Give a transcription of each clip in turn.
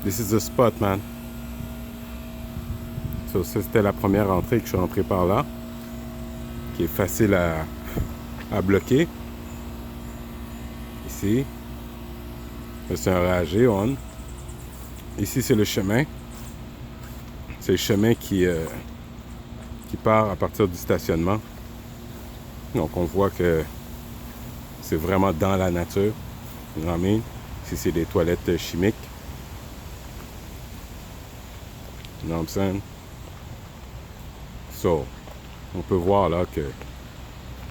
This is the spot, man. So, ça, c'était la première entrée que je suis rentré par là, qui est facile à bloquer. Ici, c'est un ragé, on. Ici, c'est le chemin. C'est le chemin qui part à partir du stationnement. Donc, on voit que c'est vraiment dans la nature. You know what I mean? Ici, c'est des toilettes chimiques. You know what I'm saying? So, on peut voir là que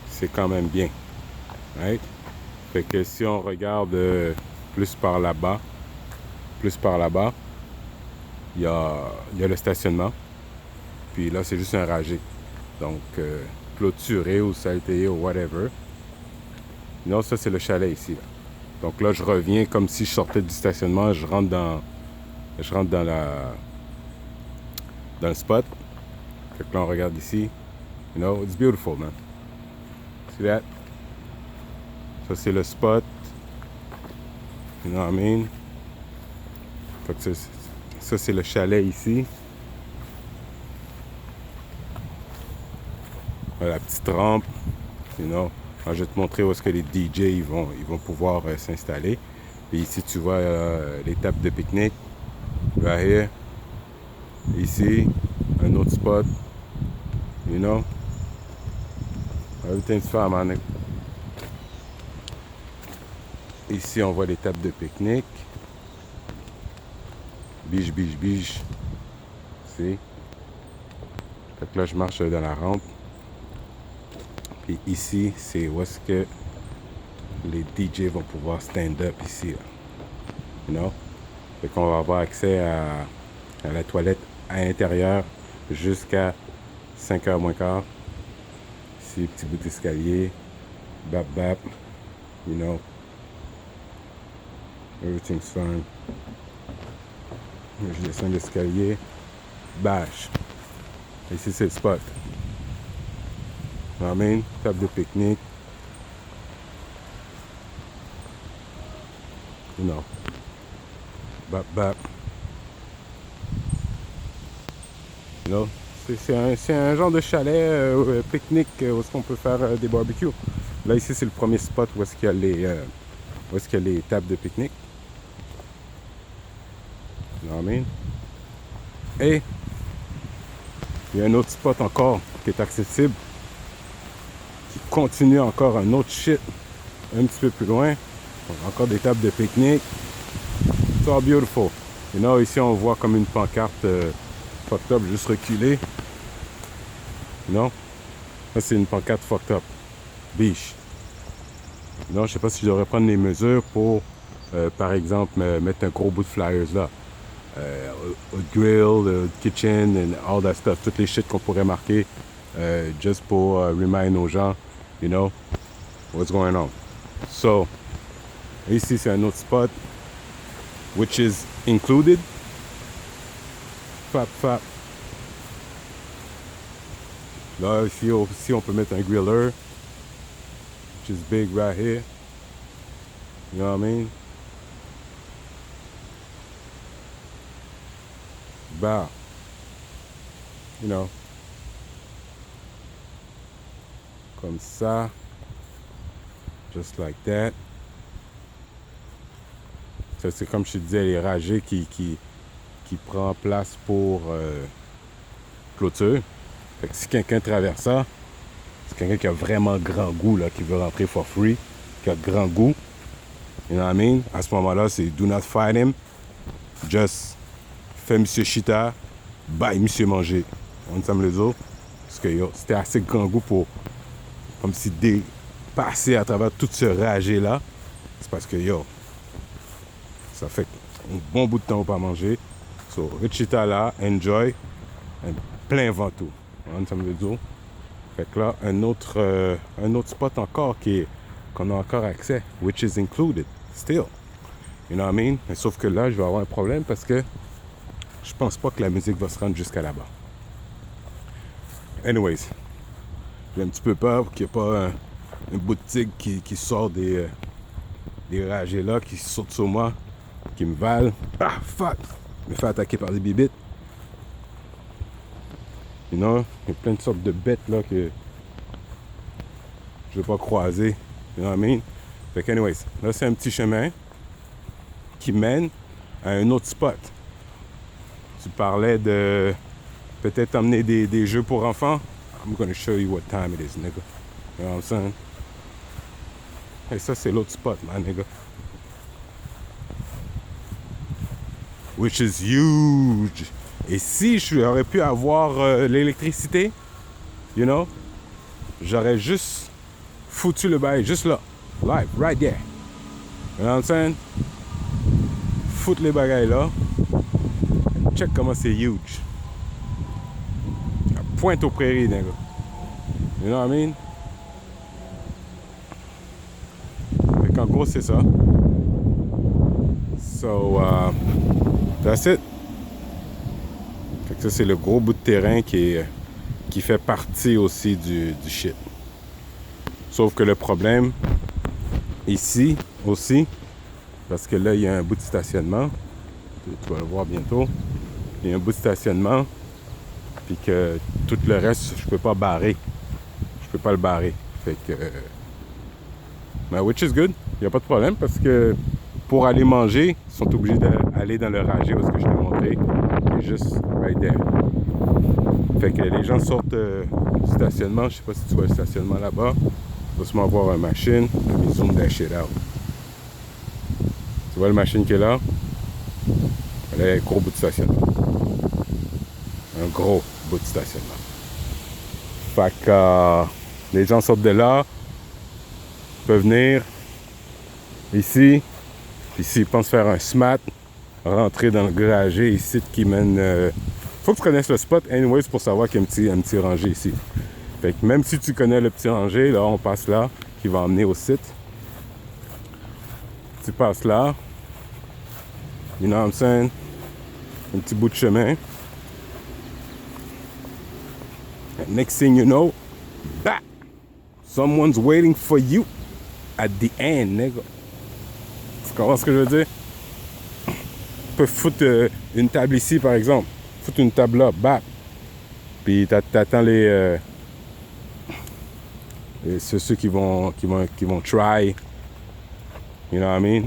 c'est quand même bien. Right? Fait que si on regarde plus par là-bas, il y a le stationnement. Puis là, c'est juste un ragé. Donc, clôturé ou saleté ou whatever. Non, ça, c'est le chalet ici. Là. Donc là, je reviens comme si je sortais du stationnement. Je rentre dans le spot. Fait que là, on regarde ici. You know, it's beautiful, man. See that? Ça, c'est le spot. You know what I mean? Fait que ça, c'est le chalet ici. La petite rampe. You know? Alors, je vais te montrer où est-ce que les DJ ils vont pouvoir s'installer. Et ici, tu vois les tables de pique-nique. Right here. Ici, un autre spot. You know? Everything's fine, man. Ici, on voit les tables de pique-nique. Biche. C'est. Fait que là, je marche dans la rampe. Puis ici, c'est où est-ce que les DJ vont pouvoir stand up ici. Là. You know? Fait qu'on va avoir accès à la toilette à l'intérieur jusqu'à 5h moins quart. Ici, petit bout d'escalier. Bap. You know? Everything's fine. Je descends l'escalier. Bâche. Ici, c'est le spot. You know what I mean? Table de pique-nique. You know. Bap. You know? C'est un genre de chalet pique-nique où est-ce qu'on peut faire des barbecues. Là, ici, c'est le premier spot où est-ce qu'il y a les tables de pique-nique. You know what I mean? Et il y a un autre spot encore qui est accessible, qui continue encore un autre shit un petit peu plus loin. Donc, encore des tables de pique-nique. It's all beautiful. You know, ici, on voit comme une pancarte fucked up, juste reculée. Non? Ça, c'est une pancarte fucked up. Biche. Non, je sais pas si je devrais prendre les mesures pour, par exemple, mettre un gros bout de flyers là. A grill, kitchen, and all that stuff. Toutes les shit qu'on pourrait marquer just pour remind aux gens, you know, what's going on. So, ici, c'est un autre spot, which is included. Fap. Là, ici, on peut mettre un griller, which is big right here. You know what I mean? Bah, you know, comme ça, just like that. Ça, c'est comme je te disais, les ragés qui prend place pour clôture. Fait que si quelqu'un traverse ça, c'est quelqu'un qui a vraiment grand goût, là, qui veut rentrer for free, qui a grand goût. You know what I mean? À ce moment-là, c'est do not fight him. Just fais Monsieur Chita, bye Monsieur Manger. On s'aime les autres. Parce que yo, c'était assez grand goût pour, comme si passer à travers tout ce ragé-là. C'est parce que yo, ça fait un bon bout de temps pour pas manger. So, Richita là, enjoy. Plein ventoux. On s'aime les autres. Fait que là, un autre spot encore qu'on a encore accès, which is included, still. You know what I mean? Mais sauf que là, je vais avoir un problème parce que je pense pas que la musique va se rendre jusqu'à là-bas. Anyways, j'ai un petit peu peur qu'il n'y ait pas une boutique qui sort des ragés là, qui saute sur moi. qui me valent. Ah, fuck! Je me fais attaquer par des bibites. You know, il y a plein de sortes de bêtes là que je vais pas croiser. You know what I mean? Fait que anyways, là c'est un petit chemin qui mène à un autre spot. Tu parlais de peut-être emmener des jeux pour enfants. I'm gonna show you what time it is, nigga. You know what I'm saying? Et ça c'est l'autre spot, man, nigga. Which is huge. Et si j'aurais pu avoir l'électricité, you know, j'aurais juste foutu le bail, juste là. Live, right there. You know what I'm saying? Foutre les bagailles là. Check comment c'est huge. La pointe aux prairies, nigga. You know what I mean? Fait qu'en gros, c'est ça. So, that's it. Fait que ça, c'est le gros bout de terrain qui fait partie aussi du shit. Sauf que le problème, ici aussi, parce que là, il y a un bout de stationnement. Tu vas le voir bientôt. Il y a un bout de stationnement. Puis que tout le reste, je peux pas barrer. Je peux pas le barrer. Fait que... mais which is good. Il n'y a pas de problème parce que pour aller manger, ils sont obligés d'aller dans le rangé où ce que je t'ai montré. C'est juste right there. Fait que les gens sortent du stationnement. Je sais pas si tu vois le stationnement là-bas. Tu vas sûrement voir une machine. Let me zoom that shit out. Tu vois la machine qui est là? Là, il y a un gros bout de stationnement. Un gros bout de stationnement. Fait que les gens sortent de là, peuvent venir ici, puis s'ils pensent faire un SMAT, rentrer dans le garagé ici qui mène... faut que tu connaisses le spot, anyways, pour savoir qu'il y a un petit rangé ici. Fait que même si tu connais le petit rangé, là, on passe là, qui va emmener au site. Tu passes là, you know what I'm saying? Un petit bout de chemin. And next thing you know, bah! Someone's waiting for you at the end, nigga. Tu comprends ce que je veux dire? Tu peux foutre une table ici, par exemple. Foutre une table là, bah! Puis t'attends ceux qui vont try. You know what I mean?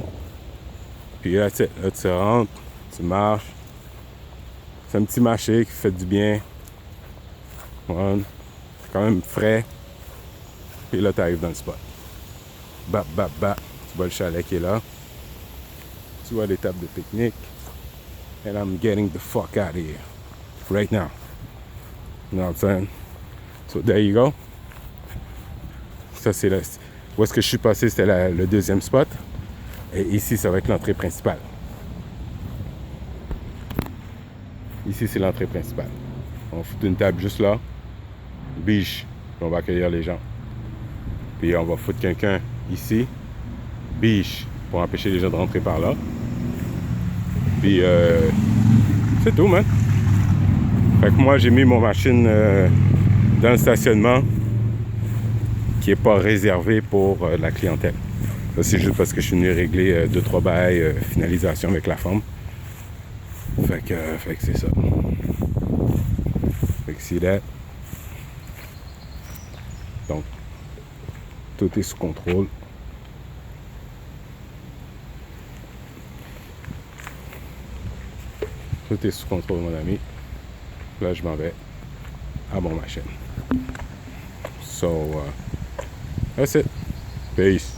Puis là, tu rentres, tu marches. C'est un petit marché qui fait du bien. Ouais. C'est quand même frais. Puis là, tu arrives dans le spot. Bap, bap, bap. Tu vois le chalet qui est là. Tu vois les tables de pique-nique. And I'm getting the fuck out of here. Right now. You know what I'm saying? So there you go. Ça, c'est le... Où est-ce que je suis passé, c'était le deuxième spot. Et ici, ça va être l'entrée principale. Ici, c'est l'entrée principale. On fout une table juste là. Biche. Puis on va accueillir les gens. Puis on va foutre quelqu'un ici. Biche. Pour empêcher les gens de rentrer par là. Puis c'est tout, man. Fait que moi, j'ai mis mon machine dans le stationnement qui n'est pas réservé pour la clientèle. Ça, c'est juste parce que je suis venu régler 2-3 bails, finalisation avec la femme. Fait que c'est ça. Fait que see that. Donc, tout est sous contrôle. Tout est sous contrôle, mon ami. Là, je m'en vais à mon machine. So, that's it. Peace.